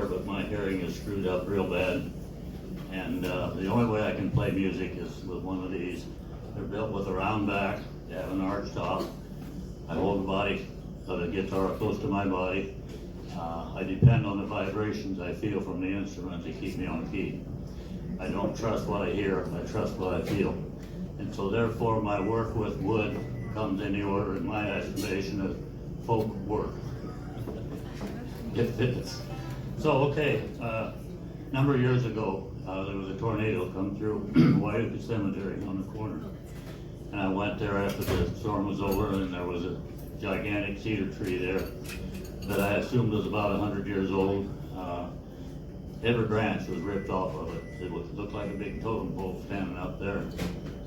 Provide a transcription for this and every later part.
there, but my hearing is screwed up real bad. And the only way I can play music is with one of these. They're built with a round back, they have an arch top. I hold the body of the guitar close to my body. I depend on the vibrations I feel from the instrument to keep me on key. I don't trust what I hear, I trust what I feel. And so therefore my work with wood comes in the order, in my estimation, of folk work. It fits. So, okay, a number of years ago, there was a tornado come through W.AY.D cemetery on the corner. And I went there after the storm was over, and there was a gigantic cedar tree there that I assumed was about 100 years old. Every branch was ripped off of it. It looked like a big totem pole standing up there.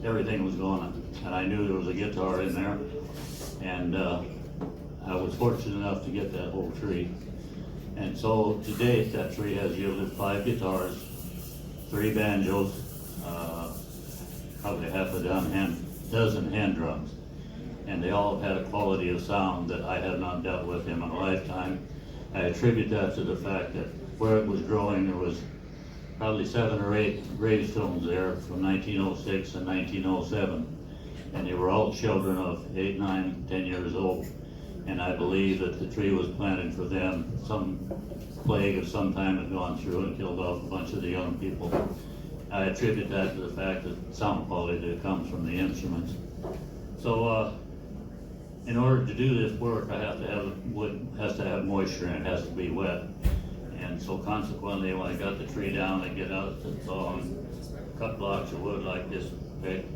Everything was gone, and I knew there was a guitar in there. And I was fortunate enough to get that whole tree. And so to date, that tree has yielded 5 guitars, 3 banjos, probably half a dozen hand drums. And they all have had a quality of sound that I have not dealt with in my lifetime. I attribute that to the fact that where it was growing, there was probably 7 or 8 gravestones there from 1906 and 1907. And they were all children of 8, 9, 10 years old. And I believe that the tree was planted for them. Some plague of some time had gone through and killed off a bunch of the young people. I attribute that to the fact that sound quality that comes from the instruments. So in order to do this work, I have to have wood has to have moisture and it has to be wet. And so consequently, when I got the tree down, I get out the saw and cut blocks of wood like this big,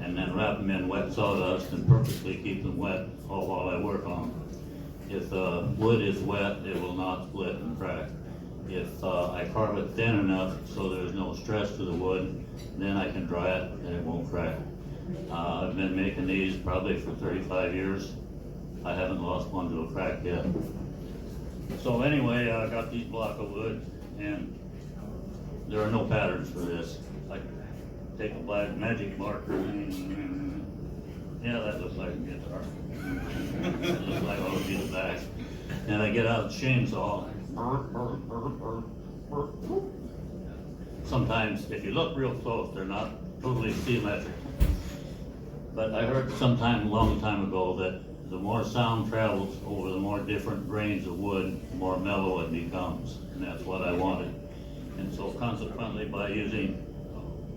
and then wrap them in wet sawdust and purposely keep them wet all while I work on them. If wood is wet, it will not split and crack. If I carve it thin enough so there's no stress to the wood, then I can dry it and it won't crack. I've been making these probably for 35 years. I haven't lost one to a crack yet. So anyway, I got these blocks of wood, and there are no patterns for this. I take a black magic marker, and yeah, that looks like a guitar. That looks like it would be the back. And I get out the chainsaw. Sometimes, if you look real close, they're not totally symmetric. But I heard sometime, a long time ago, that the more sound travels over the more different grains of wood, the more mellow it becomes. And that's what I wanted. And so consequently, by using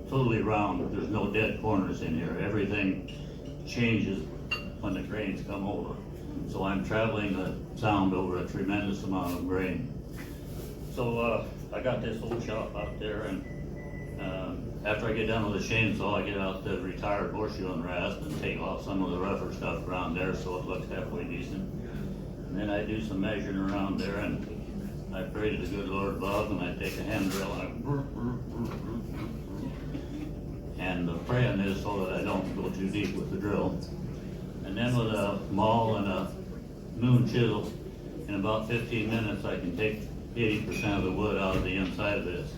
totally round, there's no dead corners in here. Everything changes when the grains come over. So I'm traveling the sound over a tremendous amount of grain. So I got this old shop out there, and after I get done with the chainsaw, I get out the retired horseshoe and rasp and take off some of the rougher stuff around there so it looks halfway decent. And then I do some measuring around there, and I pray to the good Lord above, and I take a hand drill and the praying is so that I don't go too deep with the drill. And then with a maul and a moon chisel, in about 15 minutes I can take 80% of the wood out of the inside of this.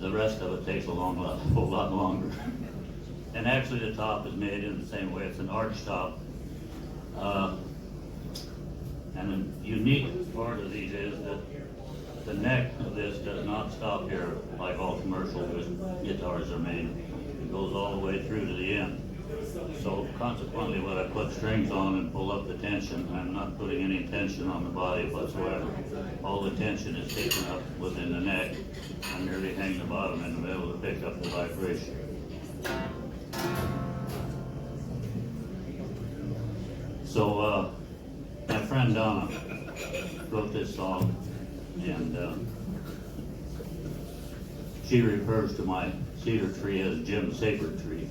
The rest of it takes a whole lot longer. And actually the top is made in the same way. It's an arch top. And the unique part of these is that the neck of this does not stop here like all commercial guitars are made. It goes all the way through to the end. So consequently, when I put strings on and pull up the tension, I'm not putting any tension on the body whatsoever. All the tension is taken up within the neck. I merely hang the bottom in the middle to pick up the vibration. So my friend Donna wrote this song, and she refers to my cedar tree as Jim's sacred tree.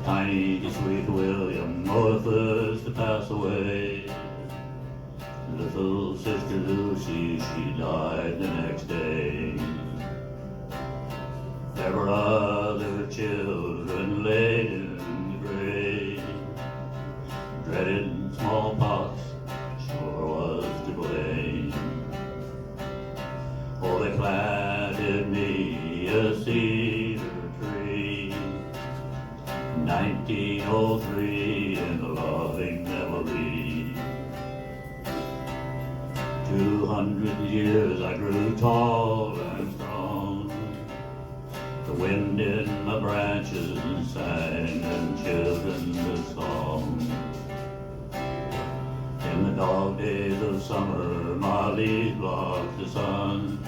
Tiny sweet William was to pass away. Little sister Lucy, she died the next day. There were other children laid in the grave. Dreaded smallpox sure was to blame. Oh, they planted me a cedar tree, 19 1903 in the loving memory. 200 years I grew tall and strong. The wind in my branches sang and children a song. In the dog days of summer, my leaves blocked the sun.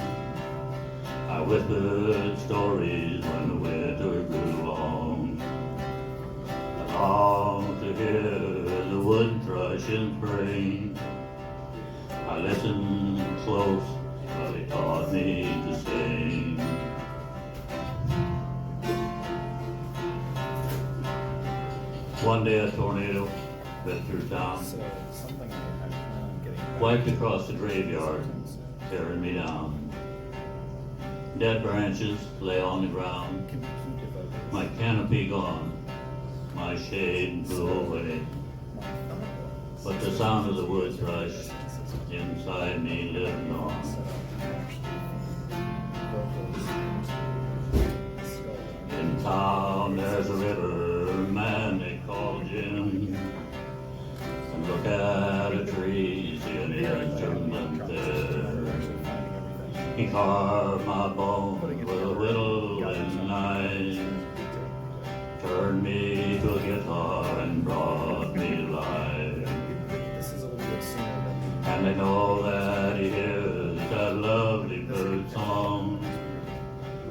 I whispered stories when the winter grew long. I longed to hear the wood thrush in spring. I listened close while he taught me to sing. One day a tornado ripped through town, wiped across the graveyard, tearing me down. Dead branches lay on the ground, my canopy gone, my shade blew away. But the sound of the wood thrush inside me lived on. In town there's a river, man they call Jim. And look at a tree, see an instrument there. He carved my bones with a whittling knife, turned me to a guitar and brought me life. And I know that he hears that lovely bird song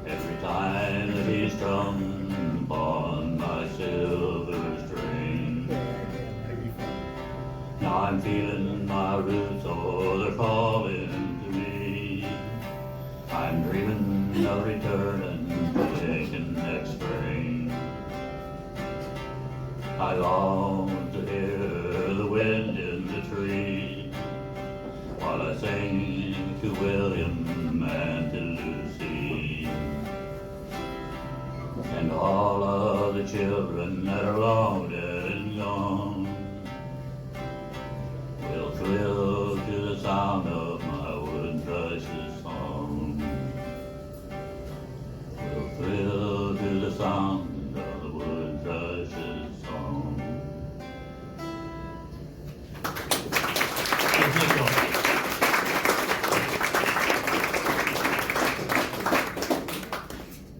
every time that he strums upon my silver string. Now I'm feeling my roots, oh, they're calling to me. I'm dreaming of returning to Lincoln next spring. I long to hear the wind in the tree while I sing to William and to Lucy and all of the children that are long dead and gone will thrill to the sound of my wood thrush's song. Will thrill to the sound of the wood thrush's song.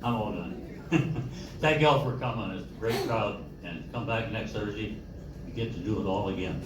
I'm all done. Thank y'all for coming. It's a great crowd, and come back next Thursday. You get to do it all again.